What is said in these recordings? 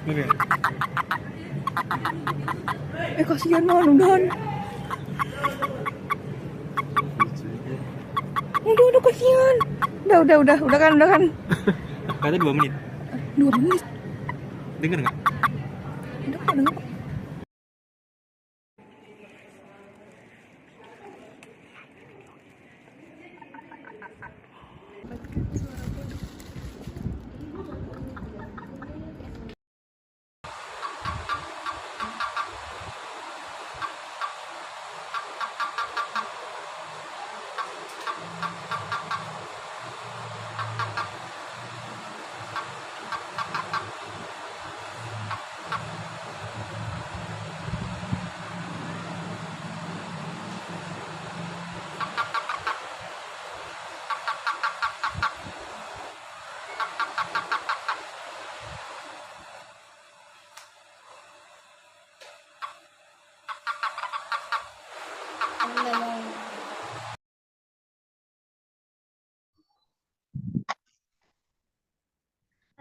Belum ya? Kasihan man, udahan. Udah kasihan. Udah kan. Kata 2 menit. 2 menit. Dengar nggak? Udah kok.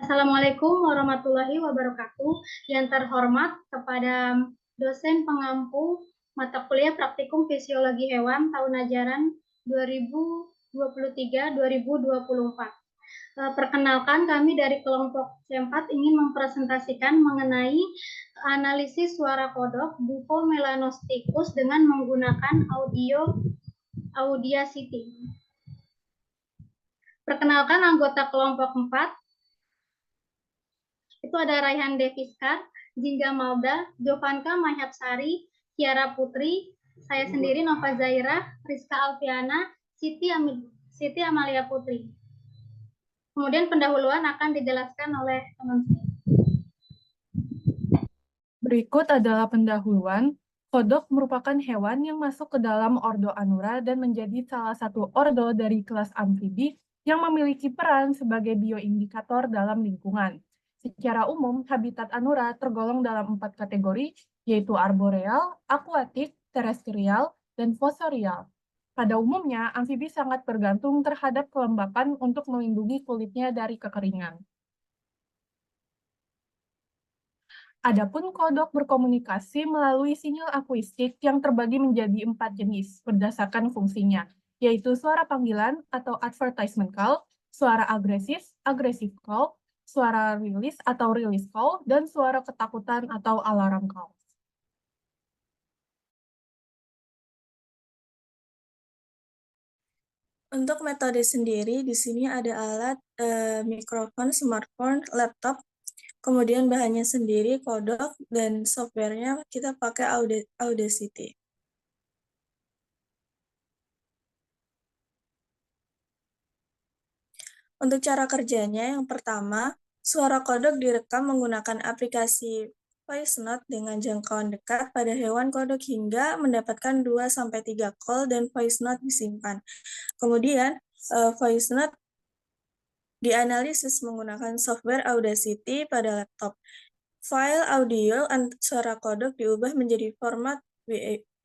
Assalamualaikum warahmatullahi wabarakatuh. Yang terhormat kepada dosen pengampu mata kuliah praktikum fisiologi hewan tahun ajaran 2023-2024. Perkenalkan, kami dari kelompok C4 ingin mempresentasikan mengenai analisis suara kodok Bufomelanostichus dengan menggunakan Audacity. Perkenalkan anggota kelompok 4. Itu ada Raihan Deviskar, Jingga Malda, Jovanka Mahapsari, Kiara Putri, saya sendiri Nova Zaira, Rizka Alfiana, Siti Amalia Putri. Kemudian pendahuluan akan dijelaskan oleh teman saya. Berikut adalah pendahuluan. Kodok merupakan hewan yang masuk ke dalam ordo Anura dan menjadi salah satu ordo dari kelas amfibi yang memiliki peran sebagai bioindikator dalam lingkungan. Secara umum, habitat Anura tergolong dalam 4 kategori, yaitu arboreal, akuatik, terestrial, dan fosorial. Pada umumnya, amfibi sangat bergantung terhadap kelembapan untuk melindungi kulitnya dari kekeringan. Adapun kodok berkomunikasi melalui sinyal akuistik yang terbagi menjadi 4 jenis berdasarkan fungsinya, yaitu suara panggilan atau advertisement call, suara agresif, aggressive call, suara rilis atau release call, dan suara ketakutan atau alarm call. Untuk metode sendiri, di sini ada alat mikrofon, smartphone, laptop, kemudian bahannya sendiri, kodok, dan softwarenya kita pakai Audacity. Untuk cara kerjanya, yang pertama, suara kodok direkam menggunakan aplikasi voice note dengan jangkauan dekat pada hewan kodok hingga mendapatkan 2-3 call dan voice note disimpan. Kemudian, voice note dianalisis menggunakan software Audacity pada laptop. File audio suara kodok diubah menjadi format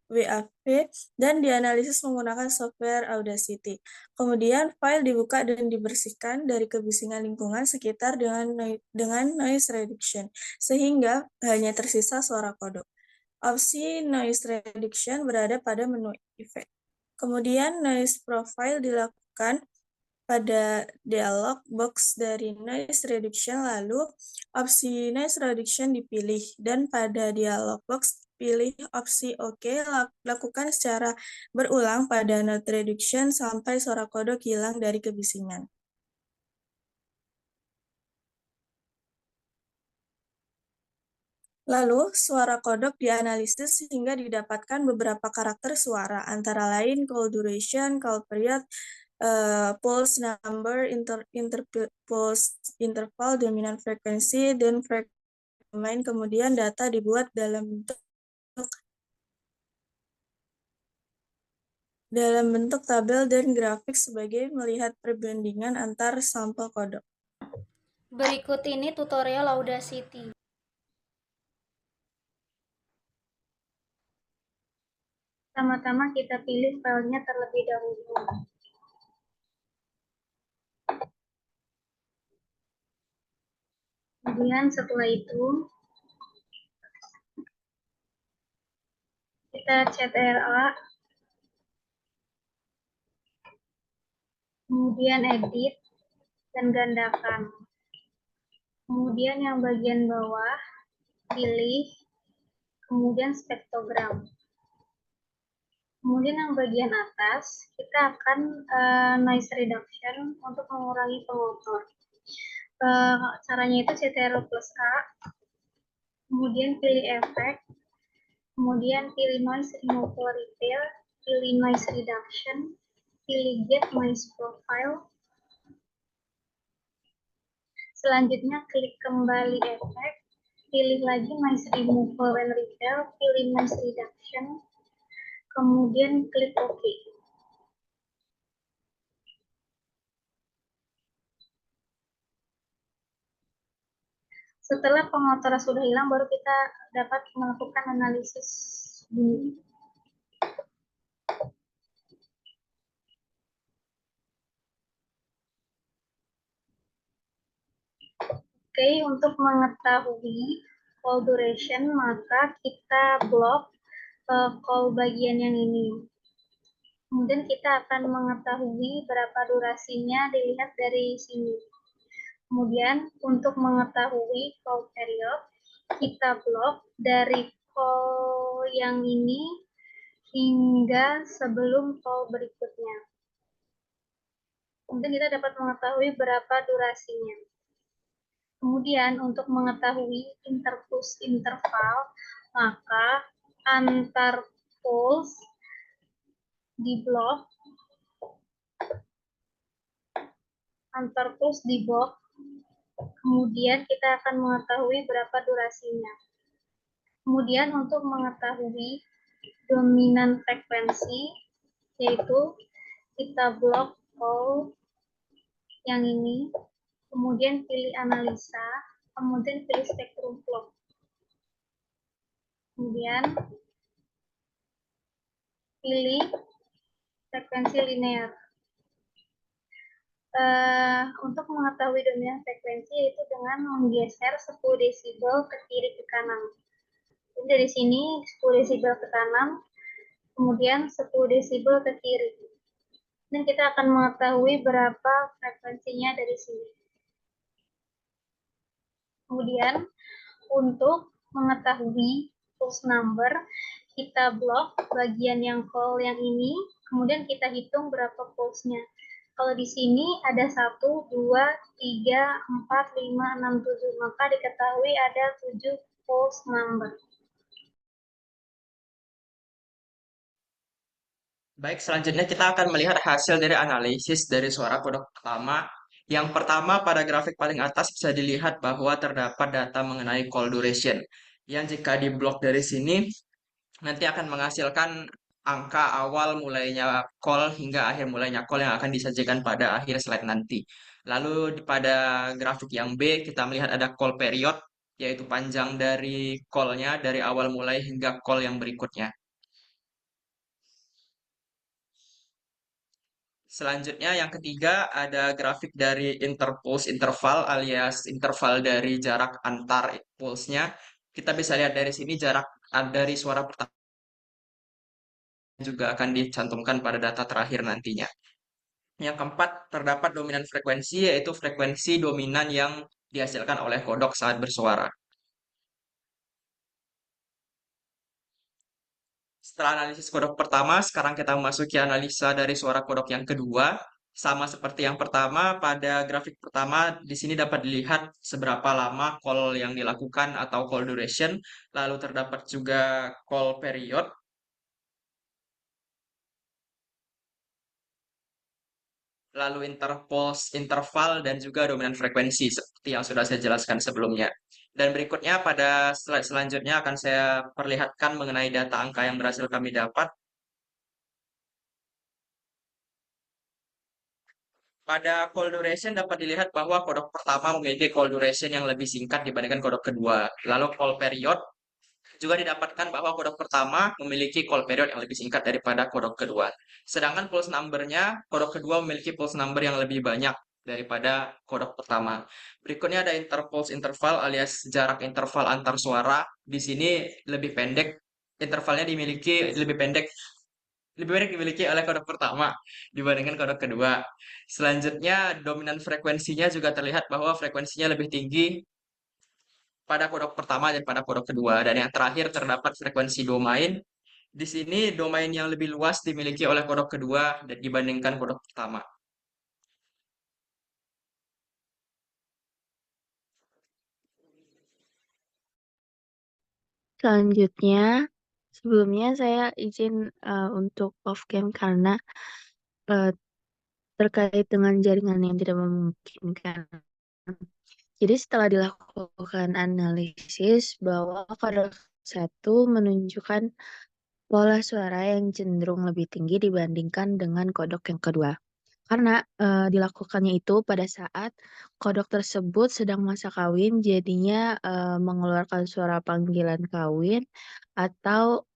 WAV dan dianalisis menggunakan software Audacity. Kemudian file dibuka dan dibersihkan dari kebisingan lingkungan sekitar dengan noise reduction, sehingga hanya tersisa suara kodok. Opsi noise reduction berada pada menu effect. Kemudian noise profile dilakukan pada dialog box dari noise reduction, lalu opsi noise reduction dipilih, dan pada dialog box pilih opsi OK, lakukan secara berulang pada noise reduction sampai suara kodok hilang dari kebisingan. Lalu, suara kodok dianalisis sehingga didapatkan beberapa karakter suara, antara lain call duration, call period, pulse number, pulse interval, dominant frequency, dan frekuensi domain. Kemudian data dibuat dalam bentuk tabel dan grafik sebagai melihat perbandingan antar sampel kodok. Berikut ini tutorial Audacity. Pertama-tama kita pilih filenya terlebih dahulu. Kemudian setelah itu kita CTRA, kemudian edit dan gandakan. Kemudian yang bagian bawah pilih, kemudian spektrogram. Kemudian yang bagian atas kita akan noise reduction untuk mengurangi pengotor. Caranya itu CTRL plus A, kemudian pilih efek, kemudian pilih noise removal repair, pilih noise reduction, pilih get noise profile. Selanjutnya klik kembali efek, pilih lagi noise removal and repair, pilih noise reduction, kemudian klik OK. Setelah pengotoran sudah hilang, baru kita dapat melakukan analisis bunyi. Oke, untuk mengetahui call duration, maka kita blok call bagian yang ini. Kemudian kita akan mengetahui berapa durasinya dilihat dari sini. Kemudian untuk mengetahui call period, kita blok dari call yang ini hingga sebelum call berikutnya. Kemudian kita dapat mengetahui berapa durasinya. Kemudian untuk mengetahui interpulse interval, maka antar pulse di blok, kemudian kita akan mengetahui berapa durasinya. Kemudian untuk mengetahui dominan frekuensi, yaitu kita blok call yang ini, kemudian pilih analisa, kemudian pilih spektrum plot. Kemudian pilih frekuensi linear. Untuk mengetahui dominan frekuensi yaitu dengan menggeser 10 desibel ke kiri ke kanan. Jadi dari sini 10 desibel ke kanan, kemudian 10 desibel ke kiri. Dan kita akan mengetahui berapa frekuensinya dari sini. Kemudian untuk mengetahui pulse number, kita blok bagian yang call yang ini, kemudian kita hitung berapa pulse-nya. Kalau di sini ada 1, 2, 3, 4, 5, 6, 7, maka diketahui ada 7 pulse number. Baik, selanjutnya kita akan melihat hasil dari analisis dari suara kodok pertama. Yang pertama, pada grafik paling atas bisa dilihat bahwa terdapat data mengenai call duration. Yang jika diblok dari sini, nanti akan menghasilkan angka awal mulainya call hingga akhir mulainya call yang akan disajikan pada akhir slide nanti. Lalu pada grafik yang B, kita melihat ada call period, yaitu panjang dari call-nya dari awal mulai hingga call yang berikutnya. Selanjutnya yang ketiga ada grafik dari interpulse interval alias interval dari jarak antar pulse-nya. Kita bisa lihat dari sini jarak dari suara pertama juga akan dicantumkan pada data terakhir nantinya. Yang keempat, terdapat dominan frekuensi, yaitu frekuensi dominan yang dihasilkan oleh kodok saat bersuara. Setelah analisis kodok pertama, sekarang kita memasuki analisa dari suara kodok yang kedua. Sama seperti yang pertama, pada grafik pertama, di sini dapat dilihat seberapa lama call yang dilakukan atau call duration, lalu terdapat juga call period, lalu interpulse, interval, dan juga dominan frekuensi seperti yang sudah saya jelaskan sebelumnya. Dan berikutnya pada slide selanjutnya akan saya perlihatkan mengenai data angka yang berhasil kami dapat. Pada call duration dapat dilihat bahwa kodok pertama memiliki call duration yang lebih singkat dibandingkan kodok kedua. Lalu call period juga didapatkan bahwa kodok pertama memiliki call period yang lebih singkat daripada kodok kedua. Sedangkan pulse number-nya, kodok kedua memiliki pulse number yang lebih banyak daripada kodok pertama. Berikutnya ada interpulse interval alias jarak interval antar suara. Di sini lebih pendek, intervalnya lebih pendek dimiliki oleh kodok pertama dibandingkan kodok kedua. Selanjutnya, dominan frekuensinya juga terlihat bahwa frekuensinya lebih tinggi pada kodok pertama dan pada kodok kedua. Dan yang terakhir terdapat frekuensi domain. Di sini domain yang lebih luas dimiliki oleh kodok kedua dan dibandingkan kodok pertama. Selanjutnya, sebelumnya saya izin untuk off cam karena eh, terkait dengan jaringan yang tidak memungkinkan. Jadi setelah dilakukan analisis bahwa kodok satu menunjukkan pola suara yang cenderung lebih tinggi dibandingkan dengan kodok yang kedua. Karena dilakukannya itu pada saat kodok tersebut sedang masa kawin, jadinya mengeluarkan suara panggilan kawin atau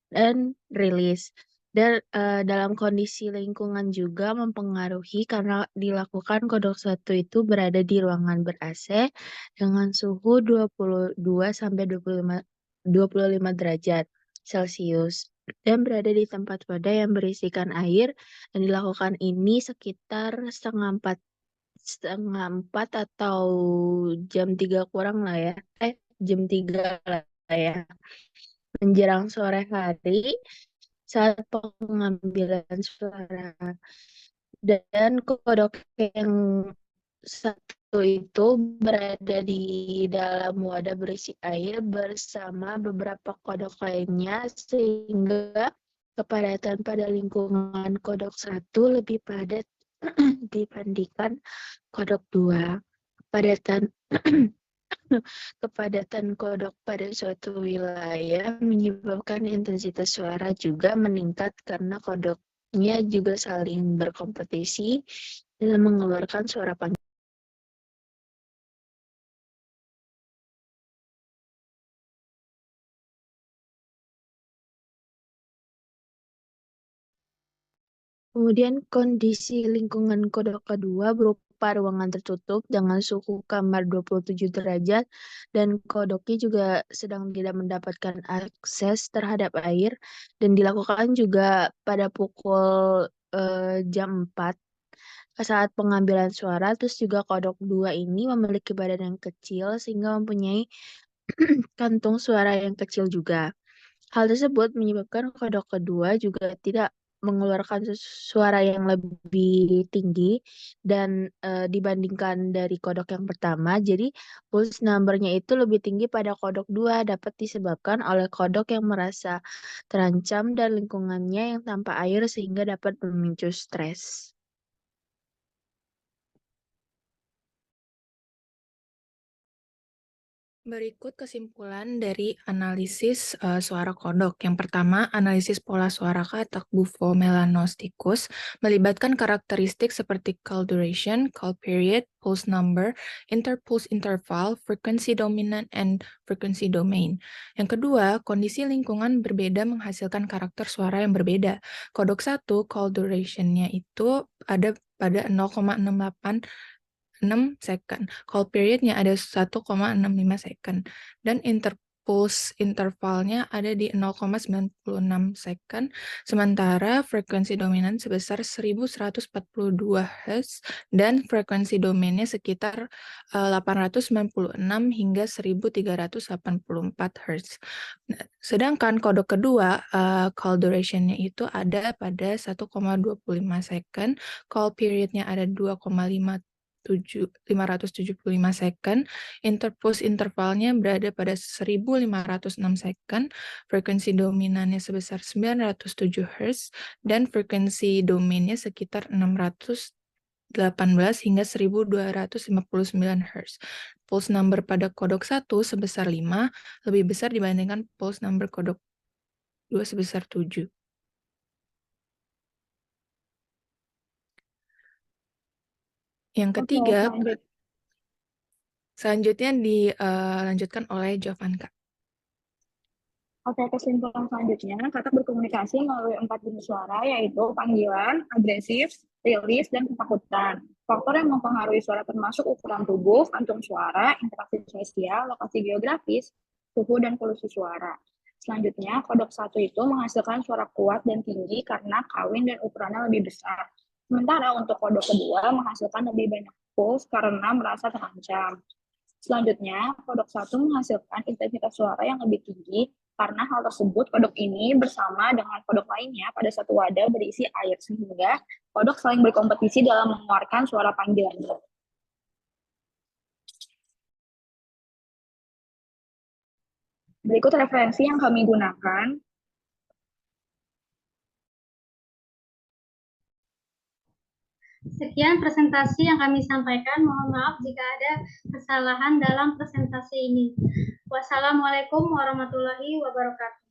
dan rilis. Dan dalam kondisi lingkungan juga mempengaruhi karena dilakukan kodok satu itu berada di ruangan ber-AC dengan suhu 22 sampai 25 derajat Celcius dan berada di tempat wadah yang berisikan air, dan dilakukan ini sekitar setengah empat atau jam 3 kurang lah ya. Jam 3 lah ya. Menjelang sore hari saat pengambilan suara, dan kodok yang satu itu berada di dalam wadah berisi air bersama beberapa kodok lainnya, sehingga kepadatan pada lingkungan kodok satu lebih padat dibandingkan kodok dua. Kepadatan kodok pada suatu wilayah menyebabkan intensitas suara juga meningkat karena kodoknya juga saling berkompetisi dalam mengeluarkan suara panggilan. Kemudian kondisi lingkungan kodok kedua berupa ruangan tertutup dengan suhu kamar 27 derajat dan kodoknya juga sedang tidak mendapatkan akses terhadap air, dan dilakukan juga pada pukul jam 4 saat pengambilan suara. Terus juga kodok 2 ini memiliki badan yang kecil sehingga mempunyai kantung suara yang kecil juga. Hal tersebut menyebabkan kodok kedua juga tidak mengeluarkan suara yang lebih tinggi dan dibandingkan dari kodok yang pertama. Jadi pulse number-nya itu lebih tinggi pada kodok 2, dapat disebabkan oleh kodok yang merasa terancam dan lingkungannya yang tanpa air sehingga dapat memicu stres. Berikut kesimpulan dari analisis suara kodok. Yang pertama, analisis pola suara katak Bufo melanostichus melibatkan karakteristik seperti call duration, call period, pulse number, interpulse interval, frequency dominant, and frequency domain. Yang kedua, kondisi lingkungan berbeda menghasilkan karakter suara yang berbeda. Kodok 1, call duration-nya itu ada pada 0,68 6 second. Call period-nya ada 1,65 second. Dan interpulse intervalnya ada di 0,96 second. Sementara frekuensi dominan sebesar 1142 Hz dan frekuensi domainnya sekitar 896 hingga 1384 Hz. Sedangkan kodok kedua, call duration-nya itu ada pada 1,25 second. Call period-nya ada 575 second, interpulse intervalnya berada pada 1506 second, frekuensi dominannya sebesar 907 Hz, dan frekuensi domainnya sekitar 618 hingga 1259 Hz. Pulse number pada kodok 1 sebesar 5, lebih besar dibandingkan pulse number kodok 2 sebesar 7. Yang ketiga, selanjutnya dilanjutkan oleh Jovanka. Oke, kesimpulan selanjutnya, katak berkomunikasi melalui 4 jenis suara, yaitu panggilan, agresif, rilis, dan ketakutan. Faktor yang mempengaruhi suara termasuk ukuran tubuh, kantung suara, interaksi sosial, lokasi geografis, suhu, dan polusi suara. Selanjutnya, kodok 1 itu menghasilkan suara kuat dan tinggi karena kawin dan ukurannya lebih besar. Sementara untuk kodok kedua menghasilkan lebih banyak puls karena merasa terancam. Selanjutnya, kodok 1 menghasilkan intensitas suara yang lebih tinggi karena hal tersebut kodok ini bersama dengan kodok lainnya pada satu wadah berisi air sehingga kodok saling berkompetisi dalam mengeluarkan suara panggilannya. Berikut referensi yang kami gunakan. Sekian presentasi yang kami sampaikan. Mohon maaf jika ada kesalahan dalam presentasi ini. Wassalamualaikum warahmatullahi wabarakatuh.